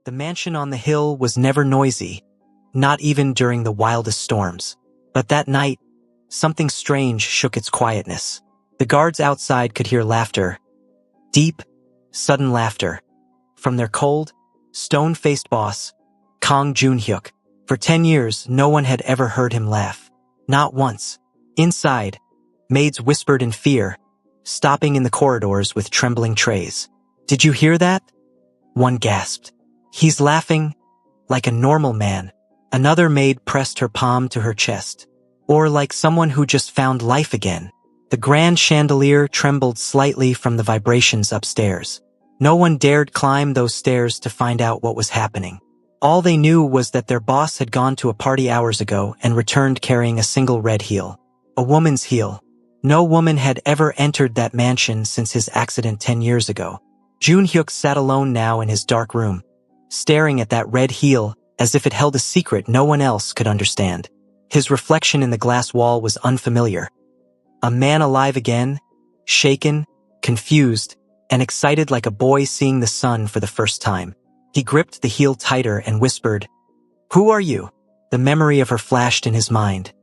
The mansion on the hill was never noisy, not even during the wildest storms. But that night, something strange shook its quietness. The guards outside could hear laughter, deep, sudden laughter, from their cold, stone-faced boss, Kang Junhyuk. For 10 years, no one had ever heard him laugh. Not once. Inside, maids whispered in fear, stopping in the corridors with trembling trays. "Did you hear that?" One gasped. "He's laughing like a normal man." Another maid pressed her palm to her chest. "Or like someone who just found life again." The grand chandelier trembled slightly from the vibrations upstairs. No one dared climb those stairs to find out what was happening. All they knew was that their boss had gone to a party hours ago and returned carrying a single red heel. A woman's heel. No woman had ever entered that mansion since his accident 10 years ago. Junhyuk sat alone now in his dark room, staring at that red heel as if it held a secret no one else could understand. His reflection in the glass wall was unfamiliar. A man alive again, shaken, confused, and excited like a boy seeing the sun for the first time. He gripped the heel tighter and whispered, "Who are you?" The memory of her flashed in his mind.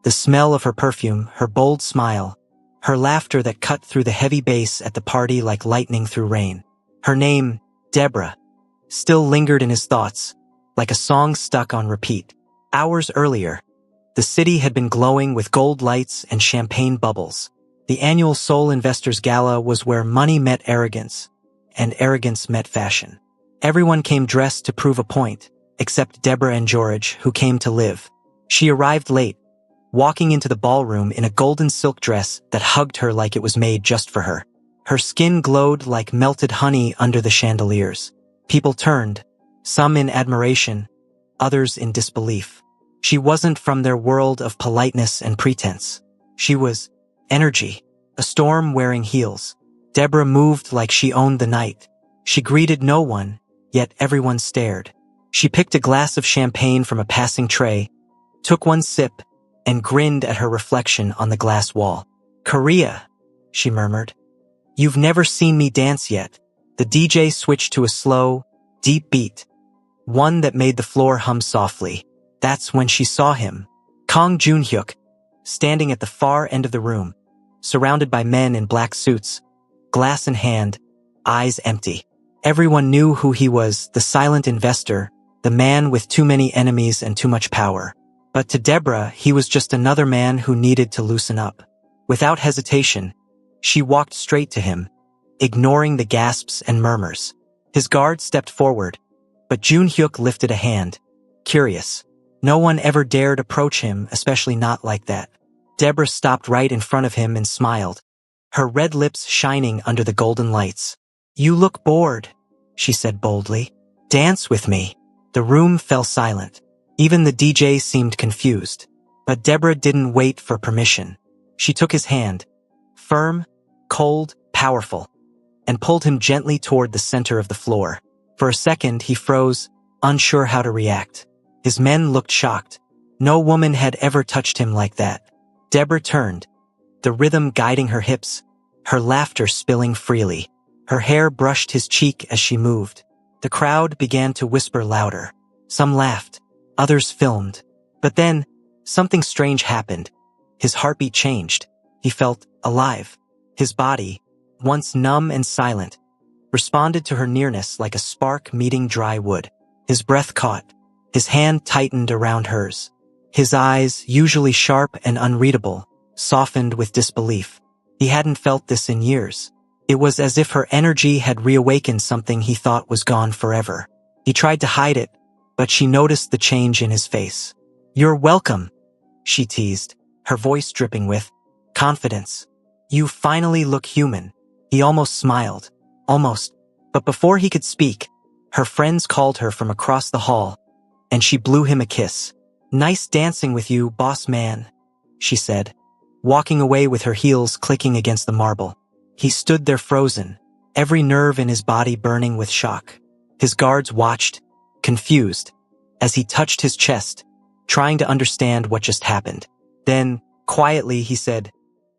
The smell of her perfume, her bold smile, her laughter that cut through the heavy bass at the party like lightning through rain. Her name, Deborah, still lingered in his thoughts, like a song stuck on repeat. Hours earlier, the city had been glowing with gold lights and champagne bubbles. The annual Seoul Investors Gala was where money met arrogance, and arrogance met fashion. Everyone came dressed to prove a point, except Deborah and George, who came to live. She arrived late, walking into the ballroom in a golden silk dress that hugged her like it was made just for her. Her skin glowed like melted honey under the chandeliers. People turned, some in admiration, others in disbelief. She wasn't from their world of politeness and pretense. She was energy, a storm wearing heels. Deborah moved like she owned the night. She greeted no one, yet everyone stared. She picked a glass of champagne from a passing tray, took one sip, and grinned at her reflection on the glass wall. "Korea," she murmured. "You've never seen me dance yet." The DJ switched to a slow, deep beat, one that made the floor hum softly. That's when she saw him, Kang Junhyuk, standing at the far end of the room, surrounded by men in black suits, glass in hand, eyes empty. Everyone knew who he was, the silent investor, the man with too many enemies and too much power. But to Deborah, he was just another man who needed to loosen up. Without hesitation, she walked straight to him, ignoring the gasps and murmurs. His guard stepped forward, but Junhyuk lifted a hand, curious. No one ever dared approach him, especially not like that. Deborah stopped right in front of him and smiled, her red lips shining under the golden lights. "You look bored," she said boldly. "Dance with me." The room fell silent. Even the DJ seemed confused. But Deborah didn't wait for permission. She took his hand, firm, cold, powerful, and pulled him gently toward the center of the floor. For a second, he froze, unsure how to react. His men looked shocked. No woman had ever touched him like that. Deborah turned, the rhythm guiding her hips, her laughter spilling freely. Her hair brushed his cheek as she moved. The crowd began to whisper louder. Some laughed, others filmed. But then, something strange happened. His heartbeat changed. He felt alive. His body, once numb and silent, responded to her nearness like a spark meeting dry wood. His breath caught. His hand tightened around hers. His eyes, usually sharp and unreadable, softened with disbelief. He hadn't felt this in years. It was as if her energy had reawakened something he thought was gone forever. He tried to hide it, but she noticed the change in his face. "You're welcome," she teased, her voice dripping with confidence. "You finally look human." He almost smiled. Almost. But before he could speak, her friends called her from across the hall, and she blew him a kiss. "Nice dancing with you, boss man," she said, walking away with her heels clicking against the marble. He stood there frozen, every nerve in his body burning with shock. His guards watched, confused, as he touched his chest, trying to understand what just happened. Then, quietly, he said,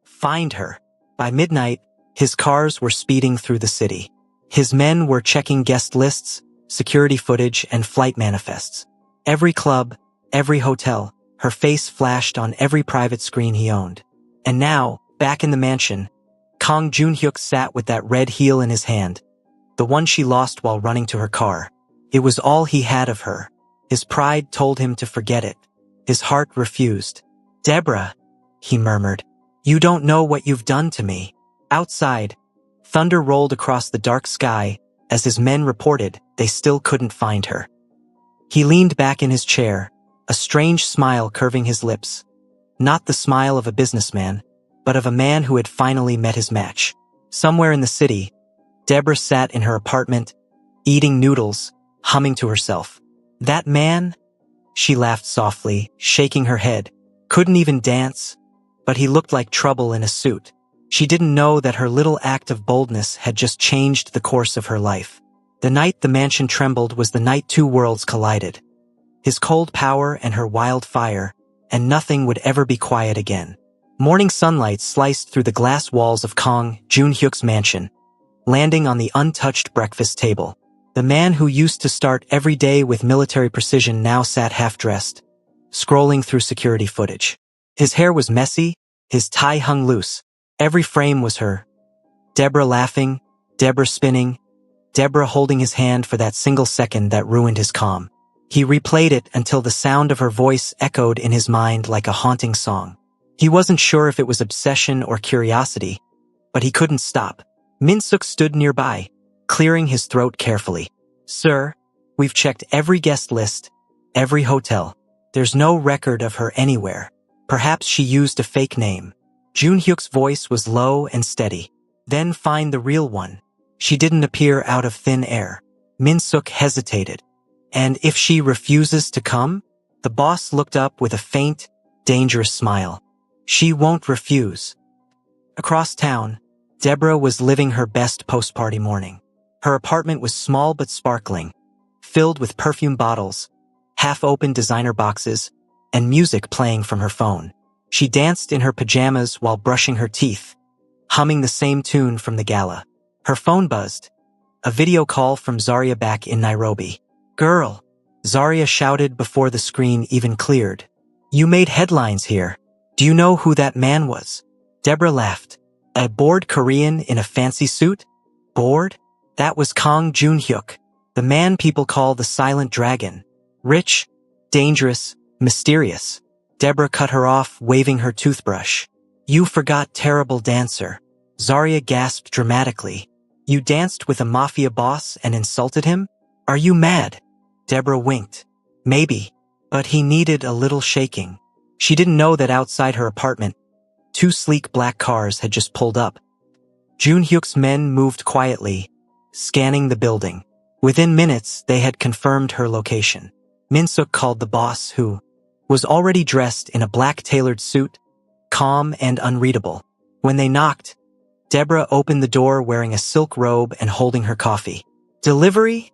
"Find her." By midnight, his cars were speeding through the city. His men were checking guest lists, security footage, and flight manifests. Every club, every hotel, her face flashed on every private screen he owned. And now, back in the mansion, Kang Junhyuk sat with that red heel in his hand, the one she lost while running to her car. It was all he had of her. His pride told him to forget it. His heart refused. "Deborah," he murmured, "you don't know what you've done to me." Outside, thunder rolled across the dark sky. As his men reported, they still couldn't find her. He leaned back in his chair, a strange smile curving his lips. Not the smile of a businessman, but of a man who had finally met his match. Somewhere in the city, Deborah sat in her apartment, eating noodles, humming to herself. "That man?" She laughed softly, shaking her head. "Couldn't even dance, but he looked like trouble in a suit." She didn't know that her little act of boldness had just changed the course of her life. The night the mansion trembled was the night two worlds collided. His cold power and her wild fire, and nothing would ever be quiet again. Morning sunlight sliced through the glass walls of Kang Junhyuk's mansion, landing on the untouched breakfast table. The man who used to start every day with military precision now sat half-dressed, scrolling through security footage. His hair was messy, his tie hung loose. Every frame was her. Deborah laughing, Deborah spinning, Deborah holding his hand for that single second that ruined his calm. He replayed it until the sound of her voice echoed in his mind like a haunting song. He wasn't sure if it was obsession or curiosity, but he couldn't stop. Min-suk stood nearby, clearing his throat carefully. "Sir, we've checked every guest list, every hotel. There's no record of her anywhere. Perhaps she used a fake name." Junhyuk's voice was low and steady. "Then find the real one. She didn't appear out of thin air." Min-suk hesitated. "And if she refuses to come?" The boss looked up with a faint, dangerous smile. "She won't refuse." Across town, Deborah was living her best post-party morning. Her apartment was small but sparkling, filled with perfume bottles, half-open designer boxes, and music playing from her phone. She danced in her pajamas while brushing her teeth, humming the same tune from the gala. Her phone buzzed. A video call from Zarya back in Nairobi. "Girl," Zarya shouted before the screen even cleared. "You made headlines here. Do you know who that man was?" Deborah laughed. "A bored Korean in a fancy suit?" "Bored?" That was Kang Junhyuk, the man people call the Silent Dragon. Rich, dangerous, mysterious. Deborah cut her off, waving her toothbrush. "You forgot terrible dancer." Zarya gasped dramatically. "You danced with a mafia boss and insulted him? Are you mad?" Deborah winked. "Maybe, but he needed a little shaking." She didn't know that outside her apartment, two sleek black cars had just pulled up. Junhyuk's men moved quietly, scanning the building. Within minutes, they had confirmed her location. Min-suk called the boss, who was already dressed in a black tailored suit, calm and unreadable. When they knocked, Deborah opened the door wearing a silk robe and holding her coffee. "Delivery?"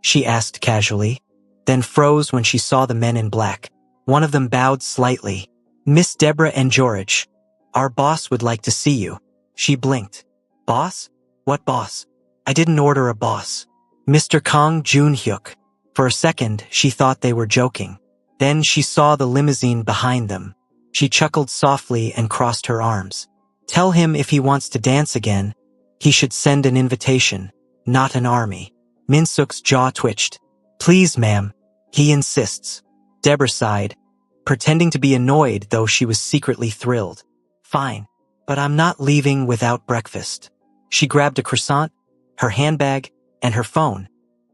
she asked casually, then froze when she saw the men in black. One of them bowed slightly. "Miss Deborah and George, our boss would like to see you." She blinked. "Boss? What boss? I didn't order a boss." "Mr. Kang Junhyuk." For a second, she thought they were joking. Then she saw the limousine behind them. She chuckled softly and crossed her arms. "Tell him if he wants to dance again, he should send an invitation, not an army." Min-suk's jaw twitched. "Please, ma'am. He insists." Deborah sighed, pretending to be annoyed though she was secretly thrilled. "Fine, but I'm not leaving without breakfast." She grabbed a croissant, her handbag, and her phone,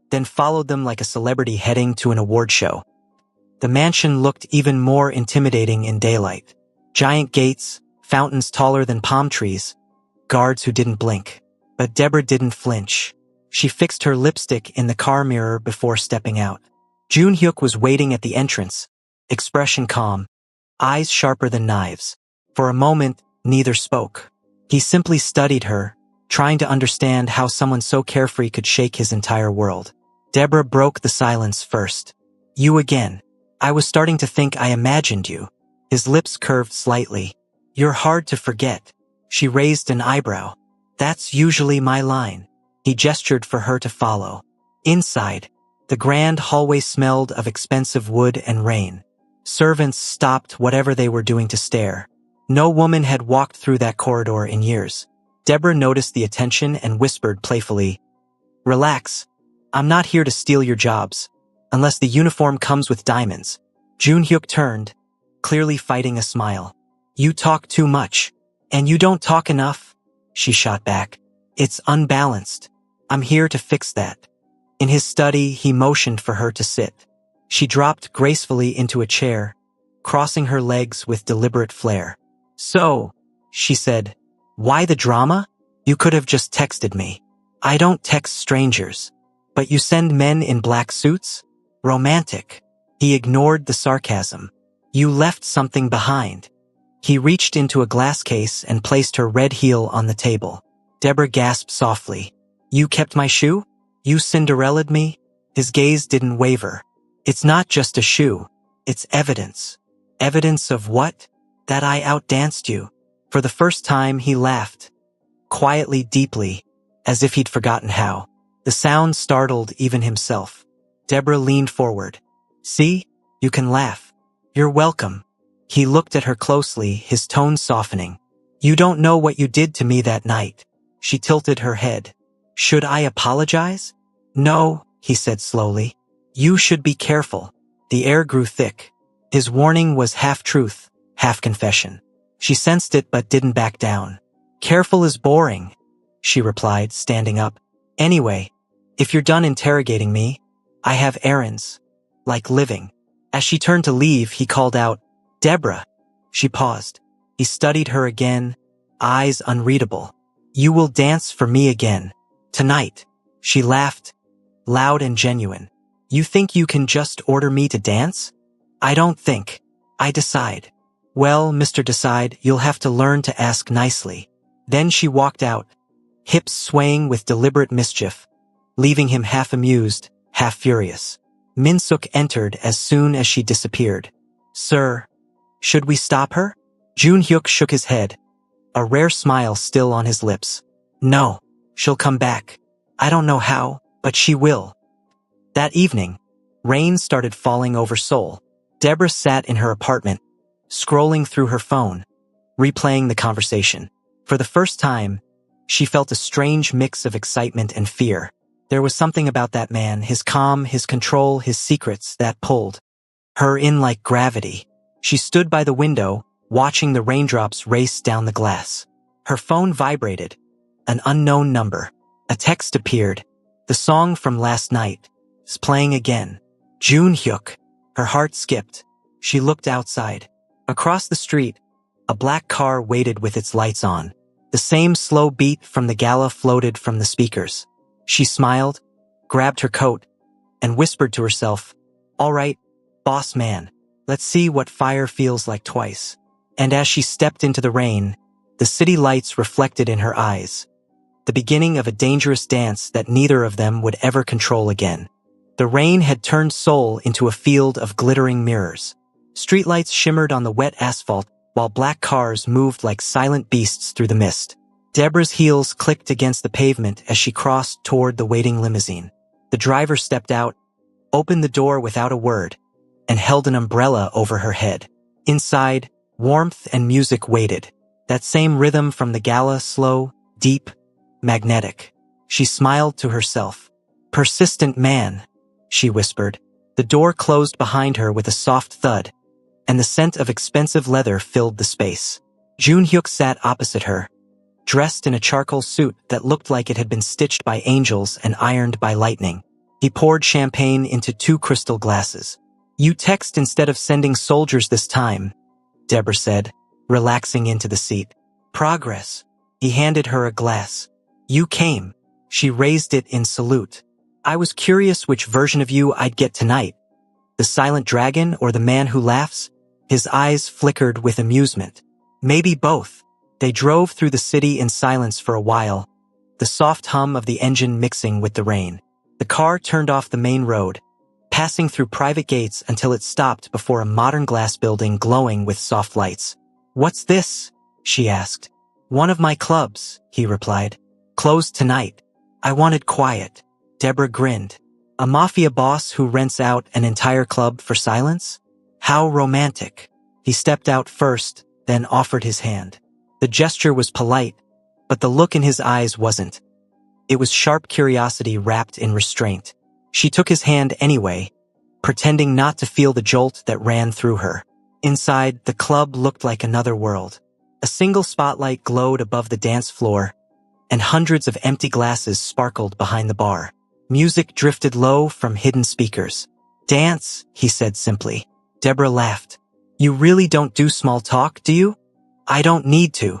then followed them like a celebrity heading to an award show. The mansion looked even more intimidating in daylight. Giant gates, fountains taller than palm trees, guards who didn't blink. But Deborah didn't flinch. She fixed her lipstick in the car mirror before stepping out. Junhyuk was waiting at the entrance, expression calm, eyes sharper than knives. For a moment, neither spoke. He simply studied her, trying to understand how someone so carefree could shake his entire world. Deborah broke the silence first. "You again. I was starting to think I imagined you." His lips curved slightly. "You're hard to forget." She raised an eyebrow. "That's usually my line." He gestured for her to follow. Inside, The grand hallway smelled of expensive wood and rain. Servants stopped whatever they were doing to stare. No woman had walked through that corridor in years. Deborah noticed the attention and whispered playfully, "Relax. I'm not here to steal your jobs. Unless the uniform comes with diamonds." Junhyuk turned, clearly fighting a smile. "You talk too much. And you don't talk enough," she shot back. "It's unbalanced. I'm here to fix that." In his study, he motioned for her to sit. She dropped gracefully into a chair, crossing her legs with deliberate flair. "So," she said, "why the drama? You could have just texted me." "I don't text strangers." "But you send men in black suits? Romantic." He ignored the sarcasm. "You left something behind." He reached into a glass case and placed her red heel on the table. Deborah gasped softly. "You kept my shoe? You Cinderella'd me?" His gaze didn't waver. "It's not just a shoe. It's evidence." "Evidence of what?" "That I outdanced you." For the first time, he laughed. Quietly, deeply, as if he'd forgotten how. The sound startled even himself. Deborah leaned forward. "See? You can laugh." "You're welcome." He looked at her closely, his tone softening. "You don't know what you did to me that night." She tilted her head. "Should I apologize?" "No," he said slowly. "You should be careful." The air grew thick. His warning was half truth, half confession. She sensed it but didn't back down. "Careful is boring," she replied, standing up. "Anyway, if you're done interrogating me, I have errands. Like living." As she turned to leave, he called out, "Deborah." She paused. He studied her again, eyes unreadable. "You will dance for me again. Tonight." She laughed, loud and genuine. "You think you can just order me to dance?" "I don't think. I decide." "Well, Mr. Decide, you'll have to learn to ask nicely." Then she walked out, hips swaying with deliberate mischief, leaving him half amused, half furious. Minsuk entered as soon as she disappeared. "Sir, should we stop her?" Junhyuk shook his head, a rare smile still on his lips. "No, she'll come back. I don't know how, but she will." That evening, rain started falling over Seoul. Deborah sat in her apartment, scrolling through her phone, replaying the conversation. For the first time, she felt a strange mix of excitement and fear. There was something about that man, his calm, his control, his secrets, that pulled her in like gravity. She stood by the window, watching the raindrops race down the glass. Her phone vibrated. An unknown number. A text appeared. The song from last night is playing again. Junhyuk. Her heart skipped. She looked outside. Across the street, a black car waited with its lights on. The same slow beat from the gala floated from the speakers. She smiled, grabbed her coat, and whispered to herself, "All right, boss man, let's see what fire feels like twice." And as she stepped into the rain, the city lights reflected in her eyes. The beginning of a dangerous dance that neither of them would ever control again. The rain had turned Seoul into a field of glittering mirrors. Streetlights shimmered on the wet asphalt, while black cars moved like silent beasts through the mist. Deborah's heels clicked against the pavement as she crossed toward the waiting limousine. The driver stepped out, opened the door without a word, and held an umbrella over her head. Inside, warmth and music waited. That same rhythm from the gala, slow, deep, magnetic. She smiled to herself. "Persistent man," she whispered. The door closed behind her with a soft thud, and the scent of expensive leather filled the space. Junhyuk sat opposite her, dressed in a charcoal suit that looked like it had been stitched by angels and ironed by lightning. He poured champagne into 2 crystal glasses. "You text instead of sending soldiers this time," Deborah said, relaxing into the seat. "Progress." He handed her a glass. "You came." She raised it in salute. "I was curious which version of you I'd get tonight. The silent dragon or the man who laughs?" His eyes flickered with amusement. "Maybe both." They drove through the city in silence for a while, the soft hum of the engine mixing with the rain. The car turned off the main road, passing through private gates until it stopped before a modern glass building glowing with soft lights. "What's this?" she asked. "One of my clubs," he replied. "Closed tonight." "I wanted quiet." Deborah grinned. A mafia boss who rents out an entire club for silence? How romantic. He stepped out first, then offered his hand. The gesture was polite, but the look in his eyes wasn't. It was sharp curiosity wrapped in restraint. She took his hand anyway, pretending not to feel the jolt that ran through her. Inside, the club looked like another world. A single spotlight glowed above the dance floor, and hundreds of empty glasses sparkled behind the bar. Music drifted low from hidden speakers. "Dance," he said simply. Deborah laughed. "You really don't do small talk, do you?" "I don't need to."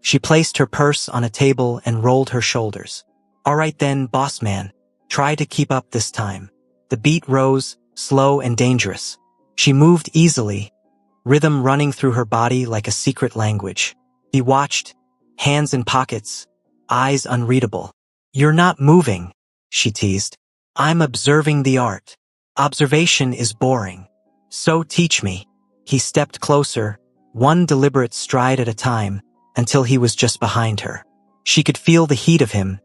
She placed her purse on a table and rolled her shoulders. "All right then, boss man. Try to keep up this time." The beat rose, slow and dangerous. She moved easily, rhythm running through her body like a secret language. He watched, hands in pockets, eyes unreadable. "You're not moving," she teased. "I'm observing the art. Observation is boring. So teach me." He stepped closer, one deliberate stride at a time, until he was just behind her. She could feel the heat of him,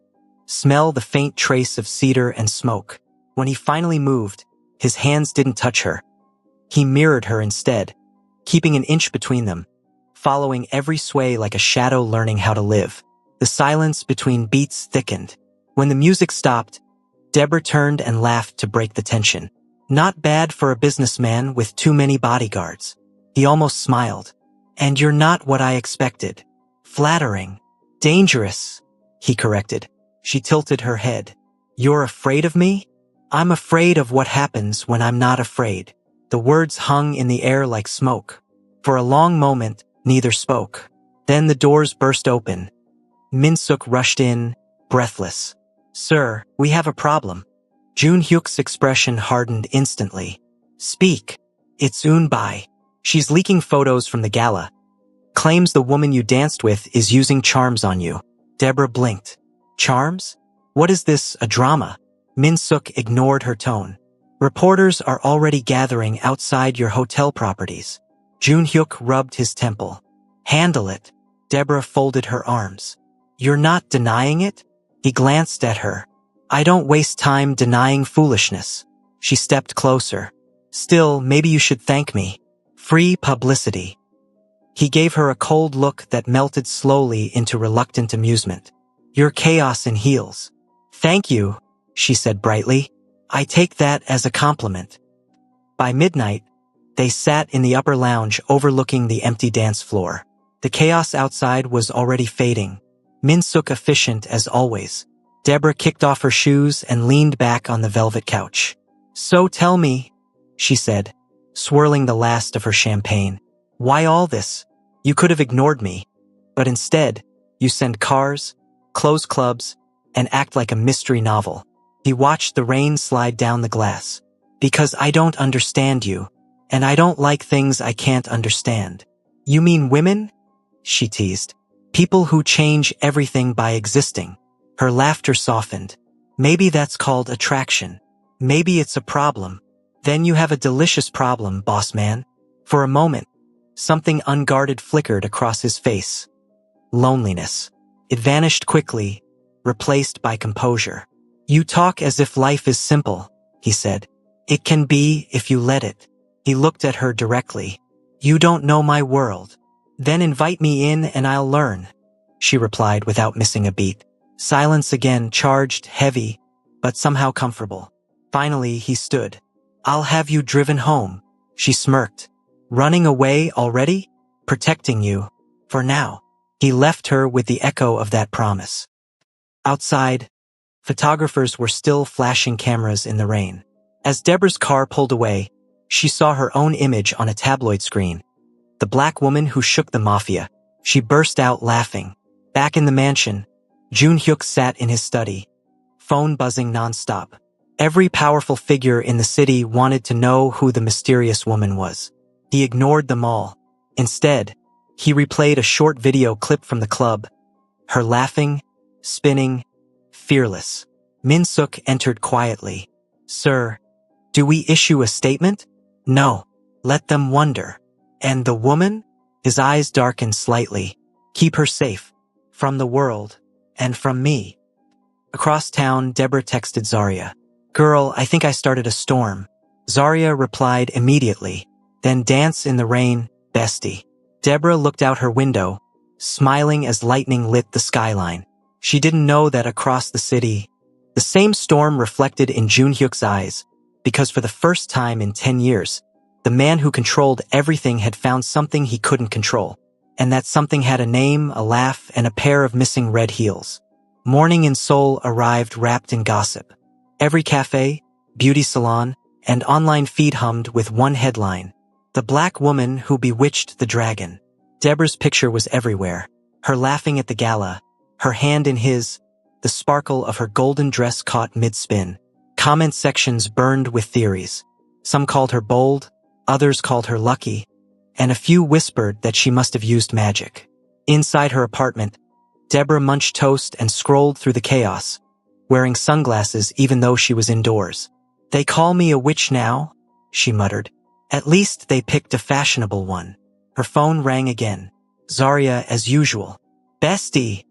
smell the faint trace of cedar and smoke. When he finally moved, his hands didn't touch her. He mirrored her instead, keeping an inch between them, following every sway like a shadow learning how to live. The silence between beats thickened. When the music stopped, Deborah turned and laughed to break the tension. "Not bad for a businessman with too many bodyguards." He almost smiled. "And you're not what I expected." "Flattering." "Dangerous," he corrected. She tilted her head. "You're afraid of me?" "I'm afraid of what happens when I'm not afraid." The words hung in the air like smoke. For a long moment, neither spoke. Then the doors burst open. Min-suk rushed in, breathless. "Sir, we have a problem." Jun-hyuk's expression hardened instantly. "Speak." "It's Eun-bai. She's leaking photos from the gala. Claims the woman you danced with is using charms on you." Deborah blinked. "Charms? What is this, a drama?" Min-suk ignored her tone. "Reporters are already gathering outside your hotel properties." Jun-hyuk rubbed his temple. "Handle it." Deborah folded her arms. "You're not denying it?" He glanced at her. "I don't waste time denying foolishness." She stepped closer. "Still, maybe you should thank me. Free publicity." He gave her a cold look that melted slowly into reluctant amusement. "You're chaos in heels." "Thank you," she said brightly. "I take that as a compliment." By midnight, they sat in the upper lounge overlooking the empty dance floor. The chaos outside was already fading. Min-suk efficient as always. Deborah kicked off her shoes and leaned back on the velvet couch. "So tell me," she said, swirling the last of her champagne. "Why all this? You could have ignored me. But instead, you send cars, close clubs, and act like a mystery novel." He watched the rain slide down the glass. "Because I don't understand you, and I don't like things I can't understand." "You mean women?" she teased. "People who change everything by existing." Her laughter softened. "Maybe that's called attraction. Maybe it's a problem." "Then you have a delicious problem, boss man." For a moment, something unguarded flickered across his face. Loneliness. It vanished quickly, replaced by composure. "You talk as if life is simple," he said. "It can be if you let it." He looked at her directly. "You don't know my world." "Then invite me in and I'll learn," she replied without missing a beat. Silence again, charged, heavy, but somehow comfortable. Finally, he stood. "I'll have you driven home," she smirked. "Running away already? Protecting you. For now." He left her with the echo of that promise. Outside, photographers were still flashing cameras in the rain. As Deborah's car pulled away, she saw her own image on a tabloid screen. The black woman who shook the mafia. She burst out laughing. Back in the mansion, Jun-hyuk sat in his study, phone buzzing nonstop. Every powerful figure in the city wanted to know who the mysterious woman was. He ignored them all. Instead, he replayed a short video clip from the club. Her laughing, spinning, fearless. Min-suk entered quietly. "Sir, do we issue a statement?" "No. Let them wonder." "And the woman?" His eyes darkened slightly. "Keep her safe. From the world. And from me." Across town, Deborah texted Zarya. Girl, I think I started a storm. Zarya replied immediately. Then dance in the rain, bestie. Deborah looked out her window, smiling as lightning lit the skyline. She didn't know that across the city, the same storm reflected in Junhyuk's eyes, because for the first time in 10 years, the man who controlled everything had found something he couldn't control. And that something had a name, a laugh, and a pair of missing red heels. Morning in Seoul arrived wrapped in gossip. Every cafe, beauty salon, and online feed hummed with one headline: the black woman who bewitched the dragon. Deborah's picture was everywhere. Her laughing at the gala, her hand in his, the sparkle of her golden dress caught mid-spin. Comment sections burned with theories. Some called her bold, others called her lucky, and a few whispered that she must have used magic. Inside her apartment, Deborah munched toast and scrolled through the chaos, wearing sunglasses even though she was indoors. They call me a witch now, she muttered. At least they picked a fashionable one. Her phone rang again. Zarya as usual. Bestie!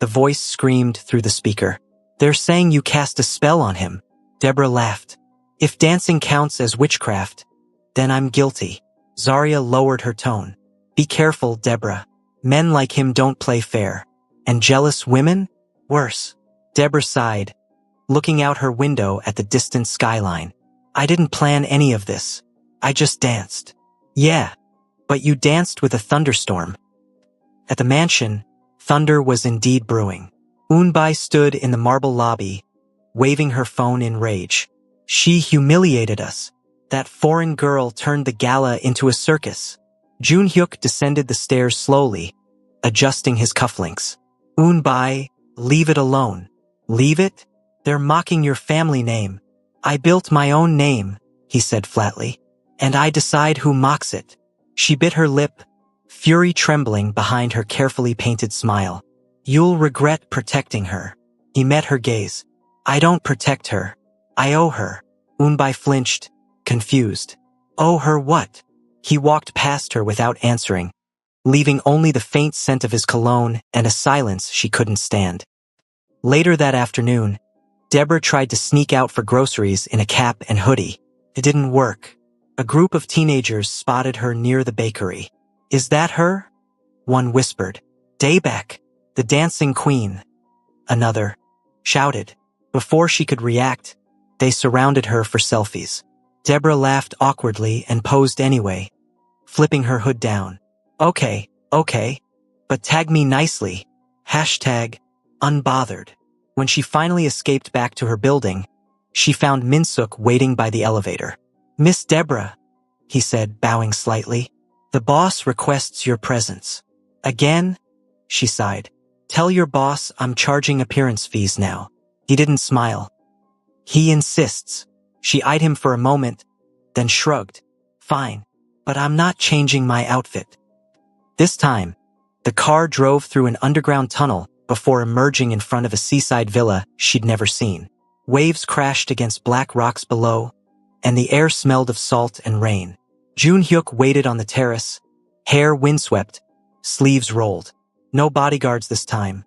The voice screamed through the speaker. They're saying you cast a spell on him. Deborah laughed. If dancing counts as witchcraft, then I'm guilty. Zarya lowered her tone. Be careful, Deborah. Men like him don't play fair. And jealous women? Worse. Deborah sighed, looking out her window at the distant skyline. I didn't plan any of this. I just danced. Yeah, but you danced with a thunderstorm. At the mansion, thunder was indeed brewing. Unbai stood in the marble lobby, waving her phone in rage. She humiliated us. That foreign girl turned the gala into a circus. Junhyuk descended the stairs slowly, adjusting his cufflinks. Unbai, leave it alone. Leave it? They're mocking your family name. I built my own name, he said flatly. And I decide who mocks it. She bit her lip, fury trembling behind her carefully painted smile. You'll regret protecting her. He met her gaze. I don't protect her. I owe her. Unbai flinched, confused. Owe her what? He walked past her without answering, leaving only the faint scent of his cologne and a silence she couldn't stand. Later that afternoon, Deborah tried to sneak out for groceries in a cap and hoodie. It didn't work. A group of teenagers spotted her near the bakery. Is that her? One whispered. Daybek, the dancing queen. Another shouted. Before she could react, they surrounded her for selfies. Deborah laughed awkwardly and posed anyway, flipping her hood down. Okay, but tag me nicely. Hashtag unbothered. When she finally escaped back to her building, she found Minsuk waiting by the elevator. Miss Deborah, he said, bowing slightly. The boss requests your presence. Again? She sighed. Tell your boss I'm charging appearance fees now. He didn't smile. He insists. She eyed him for a moment, then shrugged. Fine, but I'm not changing my outfit. This time, the car drove through an underground tunnel before emerging in front of a seaside villa she'd never seen. Waves crashed against black rocks below, and the air smelled of salt and rain. Junhyuk waited on the terrace, hair windswept, sleeves rolled. No bodyguards this time.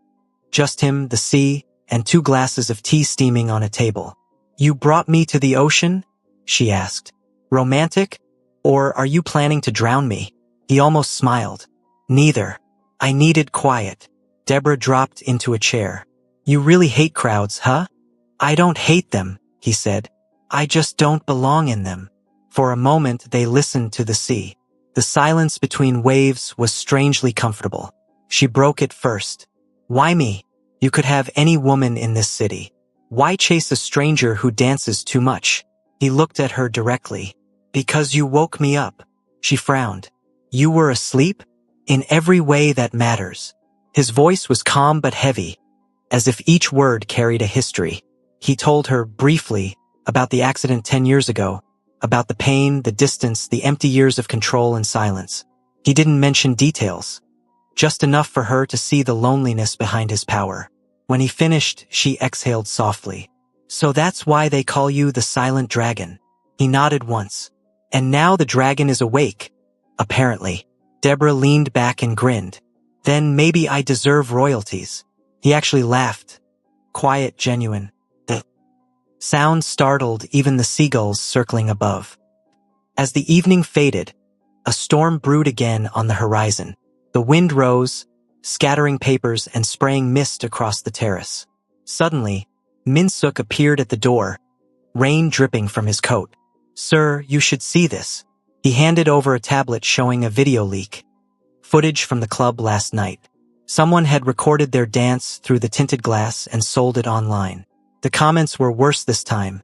Just him, the sea, and 2 glasses of tea steaming on a table. You brought me to the ocean? She asked. Romantic? Or are you planning to drown me? He almost smiled. Neither. I needed quiet. Deborah dropped into a chair. You really hate crowds, huh? I don't hate them, he said. I just don't belong in them. For a moment they listened to the sea. The silence between waves was strangely comfortable. She broke it first. Why me? You could have any woman in this city. Why chase a stranger who dances too much? He looked at her directly. Because you woke me up. She frowned. You were asleep? In every way that matters. His voice was calm but heavy, as if each word carried a history. He told her, briefly, about the accident 10 years ago, about the pain, the distance, the empty years of control and silence. He didn't mention details, just enough for her to see the loneliness behind his power. When he finished, she exhaled softly. So that's why they call you the Silent Dragon. He nodded once. And now the dragon is awake, apparently. Deborah leaned back and grinned. Then maybe I deserve royalties. He actually laughed. Quiet, genuine. The Sound startled even the seagulls circling above. As the evening faded, a storm brewed again on the horizon. The wind rose, scattering papers and spraying mist across the terrace. Suddenly, Min-suk appeared at the door, rain dripping from his coat. "Sir, you should see this." He handed over a tablet showing a video leak. Footage from the club last night. Someone had recorded their dance through the tinted glass and sold it online. The comments were worse this time.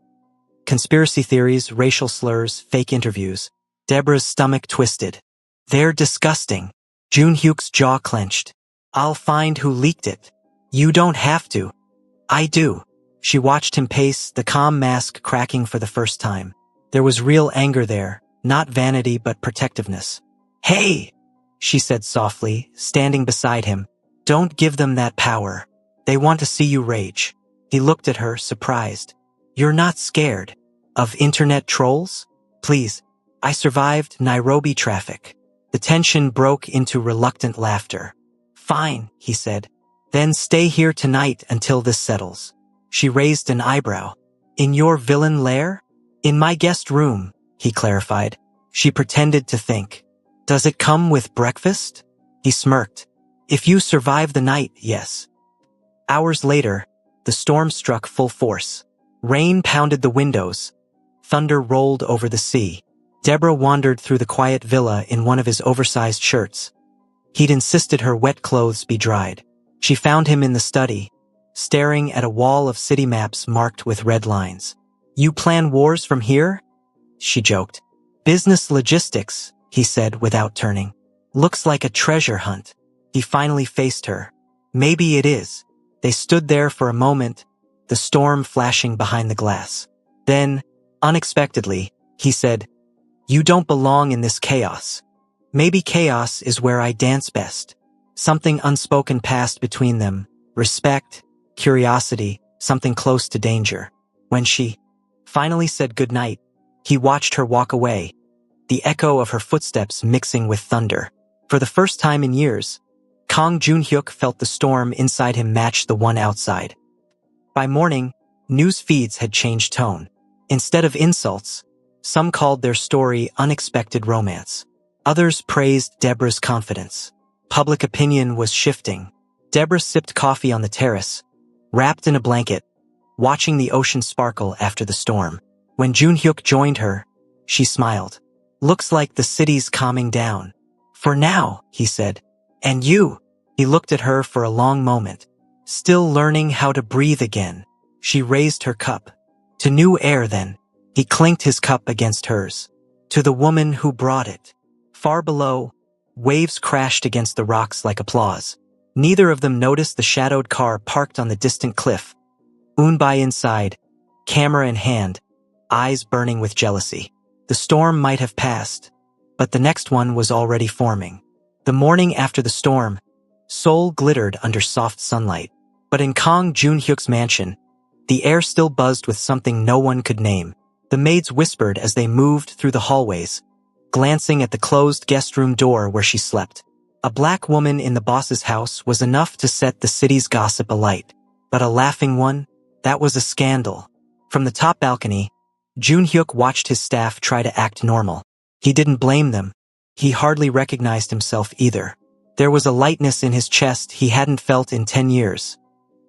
Conspiracy theories, racial slurs, fake interviews. Deborah's stomach twisted. "They're disgusting." Jun-hyuk's jaw clenched. "I'll find who leaked it." "You don't have to." "I do." She watched him pace, the calm mask cracking for the first time. There was real anger there, not vanity but protectiveness. "Hey!" she said softly, standing beside him. "Don't give them that power. They want to see you rage." He looked at her, surprised. "You're not scared of internet trolls?" "Please. I survived Nairobi traffic." The tension broke into reluctant laughter. "Fine," he said. "Then stay here tonight until this settles." She raised an eyebrow. "In your villain lair?" "In my guest room," he clarified. She pretended to think. "Does it come with breakfast?" He smirked. "If you survive the night, yes." Hours later, the storm struck full force. Rain pounded the windows. Thunder rolled over the sea. Deborah wandered through the quiet villa in one of his oversized shirts. He'd insisted her wet clothes be dried. She found him in the study, staring at a wall of city maps marked with red lines. "You plan wars from here?" she joked. "Business logistics," he said without turning. "Looks like a treasure hunt." He finally faced her. "Maybe it is." They stood there for a moment, the storm flashing behind the glass. Then, unexpectedly, he said, "You don't belong in this chaos." "Maybe chaos is where I dance best." Something unspoken passed between them, respect, curiosity, something close to danger. When she finally said goodnight, he watched her walk away, the echo of her footsteps mixing with thunder. For the first time in years, Kang Jun-hyuk felt the storm inside him match the one outside. By morning, news feeds had changed tone. Instead of insults, some called their story unexpected romance. Others praised Deborah's confidence. Public opinion was shifting. Deborah sipped coffee on the terrace, wrapped in a blanket, watching the ocean sparkle after the storm. When Jun-hyuk joined her, she smiled. "Looks like the city's calming down." "For now," he said. "And you?" He looked at her for a long moment. "Still learning how to breathe again." She raised her cup. "To new air, then." He clinked his cup against hers. "To the woman who brought it." Far below, waves crashed against the rocks like applause. Neither of them noticed the shadowed car parked on the distant cliff. Unbai inside, camera in hand, eyes burning with jealousy. The storm might have passed, but the next one was already forming. The morning after the storm, Seoul glittered under soft sunlight. But in Kang Jun-hyuk's mansion, the air still buzzed with something no one could name. The maids whispered as they moved through the hallways, glancing at the closed guest room door where she slept. A black woman in the boss's house was enough to set the city's gossip alight. But a laughing one? That was a scandal. From the top balcony, Jun-hyuk watched his staff try to act normal. He didn't blame them. He hardly recognized himself either. There was a lightness in his chest he hadn't felt in 10 years,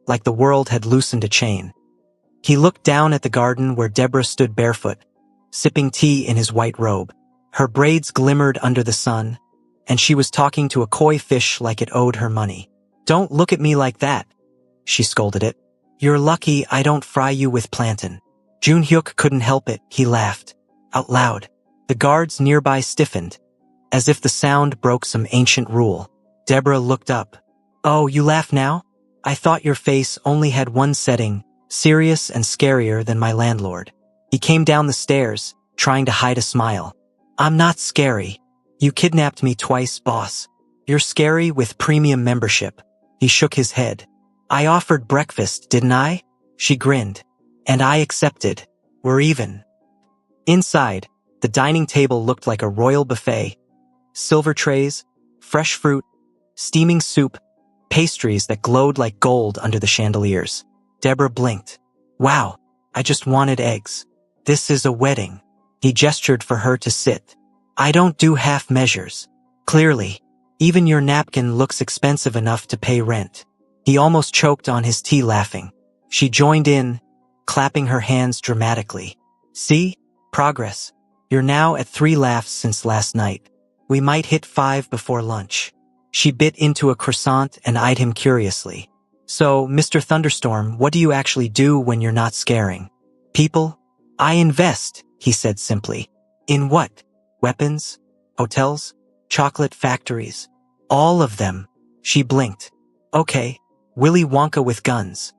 like the world had loosened a chain. He looked down at the garden where Deborah stood barefoot, sipping tea in his white robe. Her braids glimmered under the sun, and she was talking to a koi fish like it owed her money. "Don't look at me like that," she scolded it. "You're lucky I don't fry you with plantain." Jun-hyuk couldn't help it, he laughed. Out loud. The guards nearby stiffened, as if the sound broke some ancient rule. Deborah looked up. "Oh, you laugh now? I thought your face only had one setting, serious and scarier than my landlord." He came down the stairs, trying to hide a smile. "I'm not scary. You kidnapped me twice, boss. You're scary with premium membership." He shook his head. "I offered breakfast, didn't I?" She grinned. "And I accepted. We're even." Inside, the dining table looked like a royal buffet. Silver trays, fresh fruit, steaming soup, pastries that glowed like gold under the chandeliers. Deborah blinked. "Wow, I just wanted eggs. This is a wedding. He gestured for her to sit. I don't do half measures. Clearly, even your napkin looks expensive enough to pay rent. He almost choked on his tea laughing. She joined in, clapping her hands dramatically. See? Progress. You're now at 3 laughs since last night. We might hit 5 before lunch. She bit into a croissant and eyed him curiously. So, Mr. Thunderstorm, what do you actually do when you're not scaring people? I invest, he said simply. In what? Weapons? Hotels? Chocolate factories? All of them. She blinked. Okay, Willy Wonka with guns.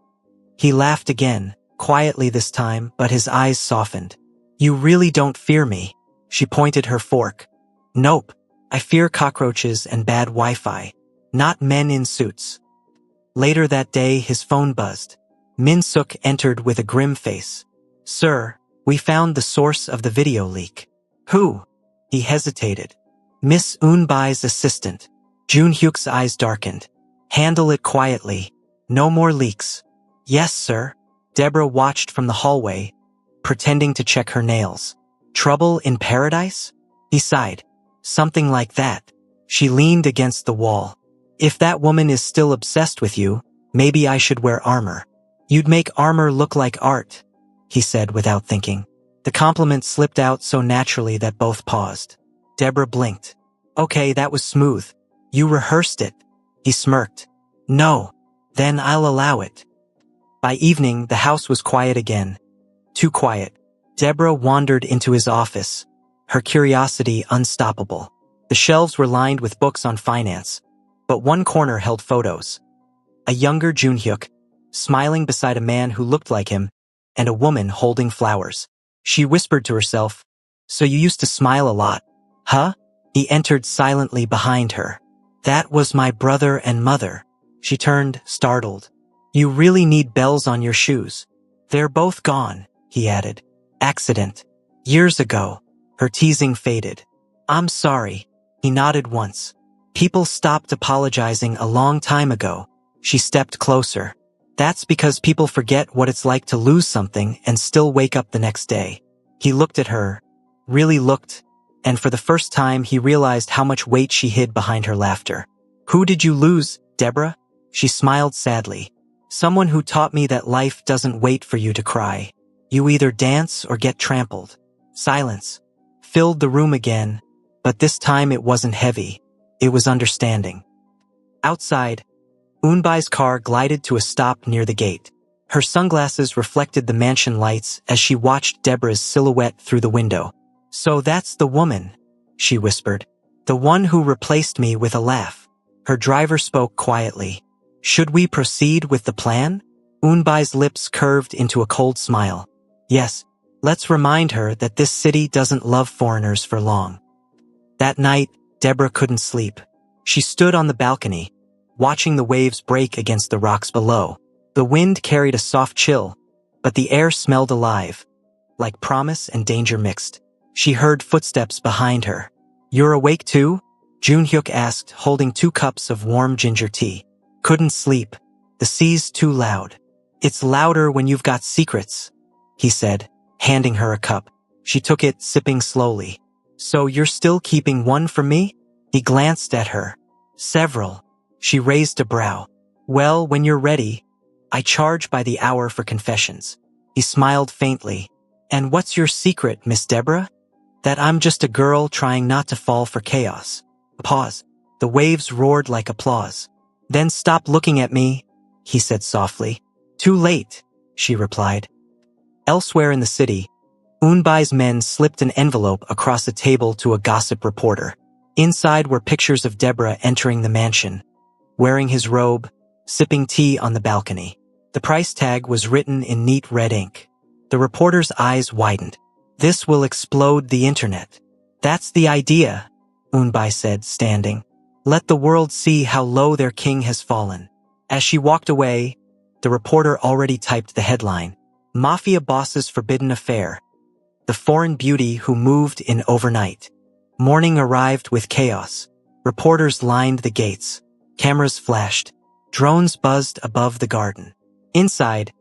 He laughed again, quietly this time, but his eyes softened. You really don't fear me. She pointed her fork. Nope. I fear cockroaches and bad Wi-Fi. Not men in suits. Later that day, his phone buzzed. Min Suk entered with a grim face. Sir, we found the source of the video leak. Who? He hesitated. Miss Eunbai's assistant. Jun Hyuk's eyes darkened. Handle it quietly. No more leaks. Yes, sir. Deborah watched from the hallway, pretending to check her nails. Trouble in paradise? He sighed. Something like that. She leaned against the wall. If that woman is still obsessed with you, maybe I should wear armor. You'd make armor look like art, he said without thinking. The compliment slipped out so naturally that both paused. Deborah blinked. Okay, that was smooth. You rehearsed it. He smirked. No. Then I'll allow it. By evening, the house was quiet again. Too quiet. Deborah wandered into his office, her curiosity unstoppable. The shelves were lined with books on finance, but one corner held photos. A younger Jun Hyuk, smiling beside a man who looked like him, and a woman holding flowers. She whispered to herself, So you used to smile a lot, huh? He entered silently behind her. That was my brother and mother. She turned, startled. You really need bells on your shoes. They're both gone, he added. Accident. Years ago. Her teasing faded. I'm sorry. He nodded once. People stopped apologizing a long time ago. She stepped closer. That's because people forget what it's like to lose something and still wake up the next day. He looked at her, really looked, and for the first time he realized how much weight she hid behind her laughter. Who did you lose, Deborah? She smiled sadly. Someone who taught me that life doesn't wait for you to cry. You either dance or get trampled. Silence filled the room again, but this time it wasn't heavy. It was understanding. Outside, Eunbai's car glided to a stop near the gate. Her sunglasses reflected the mansion lights as she watched Deborah's silhouette through the window. So that's the woman, she whispered. The one who replaced me with a laugh. Her driver spoke quietly. Should we proceed with the plan? Eunbai's lips curved into a cold smile. Yes, let's remind her that this city doesn't love foreigners for long. That night, Deborah couldn't sleep. She stood on the balcony, watching the waves break against the rocks below. The wind carried a soft chill, but the air smelled alive, like promise and danger mixed. She heard footsteps behind her. You're awake too? Jun Hyuk asked, holding 2 cups of warm ginger tea. Couldn't sleep. The sea's too loud. It's louder when you've got secrets, he said, handing her a cup. She took it, sipping slowly. So you're still keeping one from me? He glanced at her. Several. She raised a brow. Well, when you're ready, I charge by the hour for confessions. He smiled faintly. And what's your secret, Miss Deborah? That I'm just a girl trying not to fall for chaos. Pause. The waves roared like applause. Then stop looking at me, he said softly. Too late, she replied. Elsewhere in the city, Eunbai's men slipped an envelope across a table to a gossip reporter. Inside were pictures of Deborah entering the mansion, wearing his robe, sipping tea on the balcony. The price tag was written in neat red ink. The reporter's eyes widened. This will explode the internet. That's the idea, Eunbai said, standing. Let the world see how low their king has fallen. As she walked away, the reporter already typed the headline. Mafia boss's forbidden affair. The foreign beauty who moved in overnight. Morning arrived with chaos. Reporters lined the gates. Cameras flashed. Drones buzzed above the garden. Inside,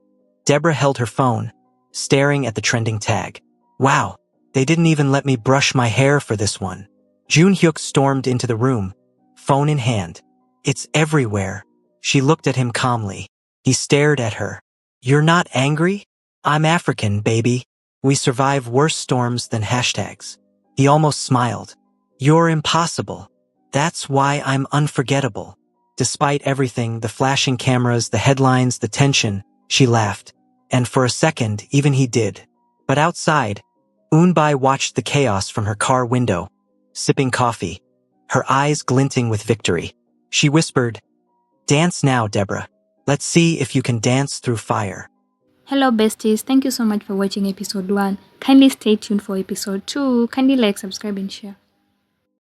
Deborah held her phone, staring at the trending tag. Wow, they didn't even let me brush my hair for this one. Jun Hyuk stormed into the room, phone in hand. It's everywhere. She looked at him calmly. He stared at her. You're not angry? I'm African, baby. We survive worse storms than hashtags. He almost smiled. You're impossible. That's why I'm unforgettable. Despite everything, the flashing cameras, the headlines, the tension, she laughed. And for a second, even he did. But outside, Eunbai watched the chaos from her car window, sipping coffee, her eyes glinting with victory. She whispered, "Dance now, Deborah. Let's see if you can dance through fire." Hello besties, thank you so much for watching episode 1. Kindly stay tuned for episode 2. Kindly like, subscribe and share.